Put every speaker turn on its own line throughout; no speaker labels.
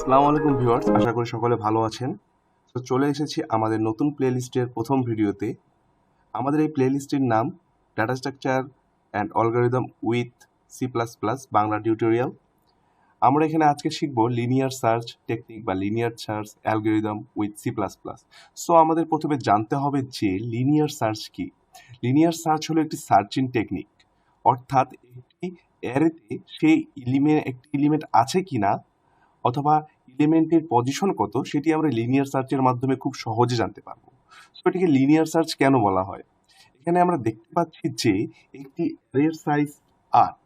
আসসালামু আলাইকুম ভিউয়ার্স, আশা করি সকলে ভালো আছেন। তো চলে এসেছি আমাদের নতুন প্লেলিস্টের প্রথম ভিডিওতে। আমাদের এই প্লেলিস্টের নাম data structure and algorithm with C plus plus Bangla tutorial. আমরা এখানে আজকে শিখব লিনিয়ার সার্চ টেকনিক বা linear search algorithm with C plus plus. So আমাদের প্রথমে জানতে হবে যে লিনিয়ার সার্চ কি। লিনিয়ার সার্চ হলো একটি সার্চিং টেকনিক, অর্থাৎ একটি অ্যারেতে সেই একটি এলিমেন্ট আছে কিনা অথবা এলিমেন্টের পজিশন কত সেটি আমরা লিনিয়ার সার্চের মাধ্যমে খুব সহজে জানতে পারবো। সো এটিকে লিনিয়ার সার্চ কেন বলা হয়? এখানে আমরা দেখতে পাচ্ছি যে একটি অ্যারের সাইজ 8,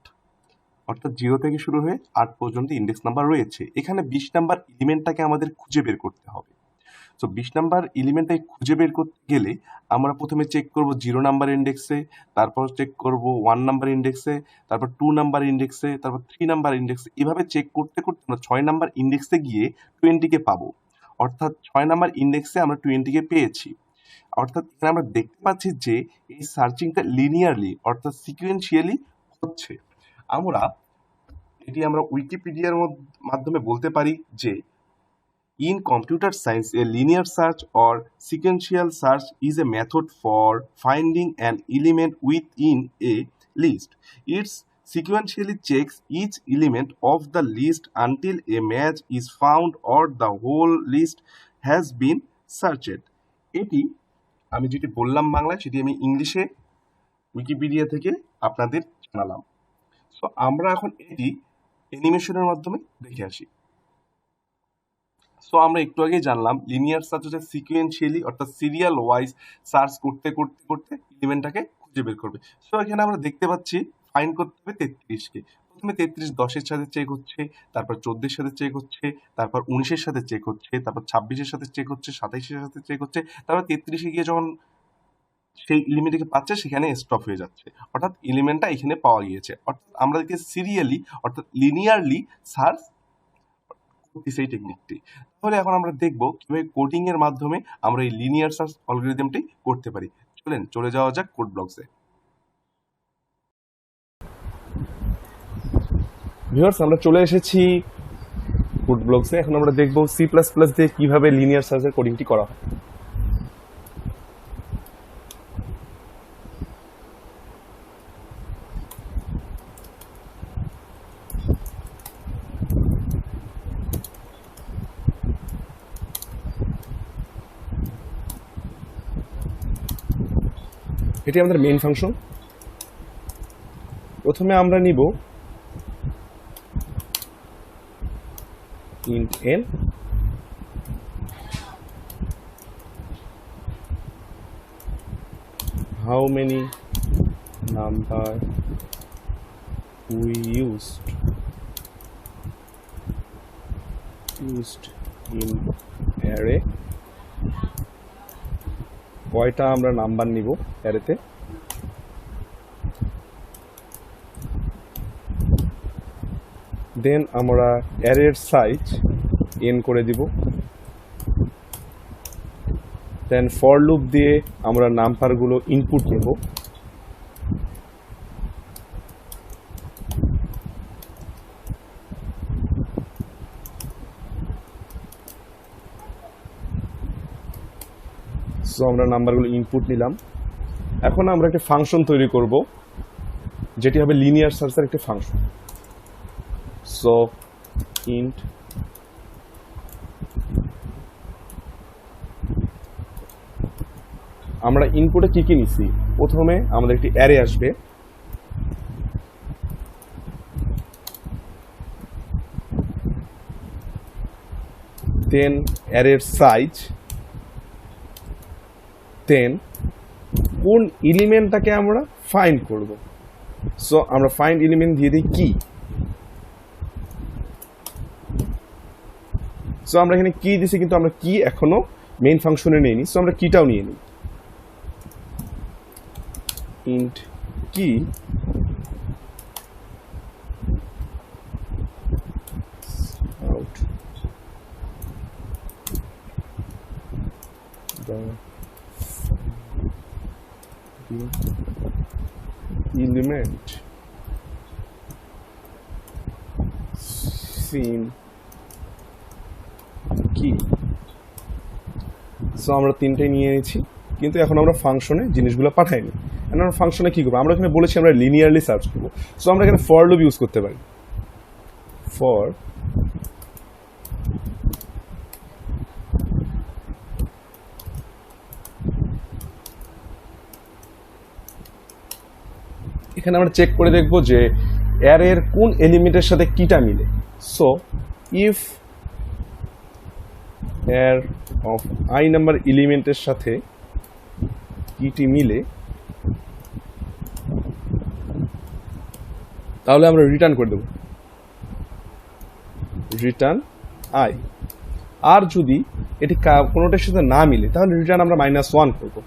অর্থাৎ 0 থেকে শুরু হয়ে 8 পর্যন্ত ইন্ডেক্স নাম্বার রয়েছে। এখানে 20 নাম্বার এলিমেন্টটাকে আমাদের খুঁজে বের করতে হবে। সো 20 নাম্বার এলিমেন্টটাকে খুঁজে বের করতে গেলে আমরা প্রথমে চেক করব 0 নাম্বার ইন্ডেক্সে, তারপর চেক করব 1 নাম্বার ইন্ডেক্সে, তারপর 2 নাম্বার ইন্ডেক্সে, তারপর 3 নাম্বার ইন্ডেক্সে। এভাবে চেক করতে করতে আমরা 6 নাম্বার ইন্ডেক্সে গিয়ে 20-কে পাবো। অর্থাৎ 6 নাম্বার ইন্ডেক্সে আমরা 20-কে পেয়েছি। অর্থাৎ এখানে আমরা দেখতে পাচ্ছি যে এই সার্চিংটা লিনিয়ারলি অর্থাৎ সিকুয়েন্সিয়ালি হচ্ছে। আমরা উইকিপিডিয়ার মাধ্যমে বলতে পারি যে in computer science, a linear search or sequential search is a method for finding an element within a list. It sequentially checks each element of the list until a match is found or the whole list has been searched. এটি আমি যেটি বললাম বাংলায় সেটি আমি ইংলিশে Wikipedia থেকে আপনাদের জানালাম। সো আমরা এখন এটি অ্যানিমেশনের মাধ্যমে দেখে আসি। সো আমরা একটু আগেই জানলাম লিনিয়ার সার্চ হচ্ছে সিকুয়েন্সিয়ালি অর্থাৎ সিরিয়াল ওয়াইজ সার্চ করতে করতে করতে এলিমেন্টটাকে খুঁজে বের করবে। সো এখানে আমরা দেখতে পাচ্ছি ফাইন্ড করতে হবে 33-কে। প্রথমে 33 10-এর সাথে চেক হচ্ছে, তারপর 14-এর সাথে চেক হচ্ছে, তারপর 19-এর সাথে চেক হচ্ছে, তারপর 26-এর সাথে চেক হচ্ছে, 27-এর সাথে চেক হচ্ছে, তারপর 33-এ গিয়ে যখন সেই এলিমেন্টকে পাচ্ছে সেখানে স্টপ হয়ে যাচ্ছে, অর্থাৎ এলিমেন্টটা এখানে পাওয়া গিয়েছে। অর্থাৎ আমরা দেখি সিরিয়ালি অর্থাৎ লিনিয়ারলি সার্চ সেই টেকনিকটি। তাহলে এখন আমরা দেখব কিভাবে কোডিং এর মাধ্যমে আমরা এই লিনিয়ার সার্চ অ্যালগরিদমটি করতে পারি। চলে যাওয়া যাক কোড ব্লকসে। ভিউয়ার্স, আমরা চলে এসেছি কোড ব্লকসে। এখন আমরা দেখব সি প্লাস প্লাস দিয়ে কিভাবে লিনিয়ার সার্চের কোডিংটি করা হয়। এটি আমাদের মেইন ফাংশন। প্রথমে আমরা নিব int n, how many number we used in array, কয়টা আমরা নাম্বার নিব অ্যারেতে, দেন আমরা অ্যারের সাইজ n করে দিব, দেন ফর লুপ দিয়ে আমরা নাম্বারগুলো ইনপুট নেব, সো আমরা নাম্বারগুলো ইনপুট নিলাম। এখন আমরা একটা ফাংশন তৈরি করব যেটি হবে লিনিয়ার সার্চের একটা ফাংশন। সো ইন্ট আমরা ইনপুটে কি কি নিছি, প্রথমে আমাদের একটি অ্যারে আসবে, দেন অ্যারের সাইজ, দেন কোন এলিমেন্টটাকে আমরা ফাইন্ড করব। সো আমরা ফাইন্ড এলিমেন্ট দিয়ে দিই কি। সো আমরা এখানে কি দিছি, কিন্তু আমরা কি এখনো মেইন ফাংশনে নিয়ে নিই। সো আমরা কিটাও নিয়ে নিই, ইন্ট কি আউট the element seen কি। সো আমরা তিনটাই নিয়ে নিয়েছি, কিন্তু এখন আমরা ফাংশনে জিনিসগুলো পাঠাইনি। এখন আমরা ফাংশনে কী করবো, আমরা এখানে বলেছি আমরা লিনিয়ারলি সার্চ করবো। সো আমরা এখানে ফর লুপ ইউজ করতে পারি। ফর এখানে আমরা চেক করে দেখবো যে অ্যারের কোন এলিমেন্টের সাথে কিটা মিলে। So if array of I number এলিমেন্টের সাথে কিটি মিলে, তাহলে আমরা রিটার্ন করে দেব রিটার্ন আই। আর যদি এটি কোনোটার সাথে না মিলে তাহলে রিটার্ন আমরা -1 করব।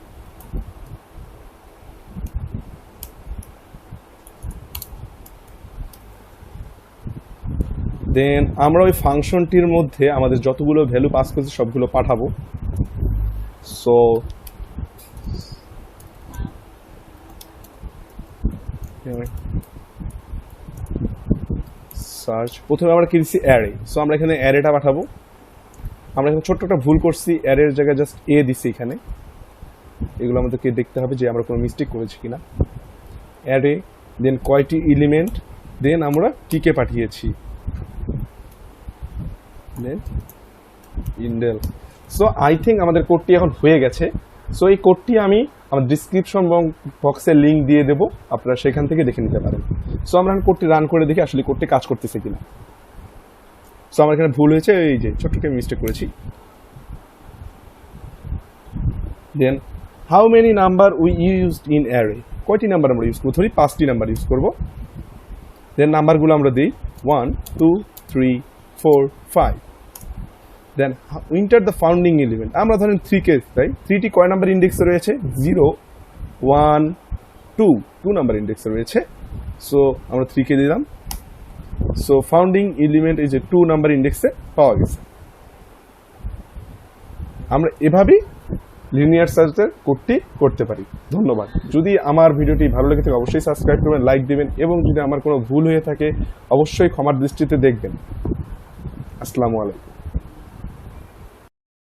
দেন আমরা ওই ফাংশনটির মধ্যে আমাদের যতগুলো ভ্যালু পাস করছি সবগুলো পাঠাবো। সো সার্চ, প্রথমে আমরা কি দিচ্ছি অ্যারে। সো আমরা এখানে অ্যারেটা পাঠাবো। আমরা এখানে ছোট্ট একটা ভুল করছি, অ্যারের জায়গায় জাস্ট এ দিচ্ছি এখানে। এগুলো আমাদেরকে দেখতে হবে যে আমরা কোনো মিস্টেক করেছি কিনা। অ্যারে, দেন কয়টি এলিমেন্ট, দেন আমরা টিকে পাঠিয়েছি, দেন ইন্ডেল। সো আই থিঙ্ক আমাদের কোডটি এখন হয়ে গেছে। সো এই কোডটি আমি আমার ডিসক্রিপশন বক্সে লিঙ্ক দিয়ে দেবো, আপনারা সেখান থেকে দেখে নিতে পারেন। সো আমরা কোডটি রান করে দেখি আসলে কোডটি কাজ করতেছে কিনা। সো আমার এখানে ভুল হয়েছে, এই যে ছোট্ট মিস্টেক করেছি। Then how many number we used in array, কয়টি নাম্বার আমরা ইউজ করবো, ধরি 5টি নাম্বার ইউজ করবো। দেন নাম্বারগুলো আমরা দিই 1 2 3 4 5। Then enter the founding element, আমরা ধরেন 3 কে তাই 3টি কয় নাম্বার ইন্ডেক্সে রয়েছে, 0 1 2 নাম্বার ইন্ডেক্সে রয়েছে। সো আমরা 3 কে দিলাম। সো ফাউন্ডিং এলিমেন্ট এই যে 2 নাম্বার ইন্ডেক্সে পাওয়া গেছে। আমরা এভাবেই লিনিয়ার সার্চের কোডটি করতে পারি। ধন্যবাদ। যদি আমার ভিডিওটি ভালো লেগে থাকে অবশ্যই সাবস্ক্রাইব করবেন, লাইক দেবেন, এবং যদি আমার কোনো ভুল হয়ে থাকে অবশ্যই ক্ষমার দৃষ্টিতে দেখবেন। আসসালামু আলাইকুম।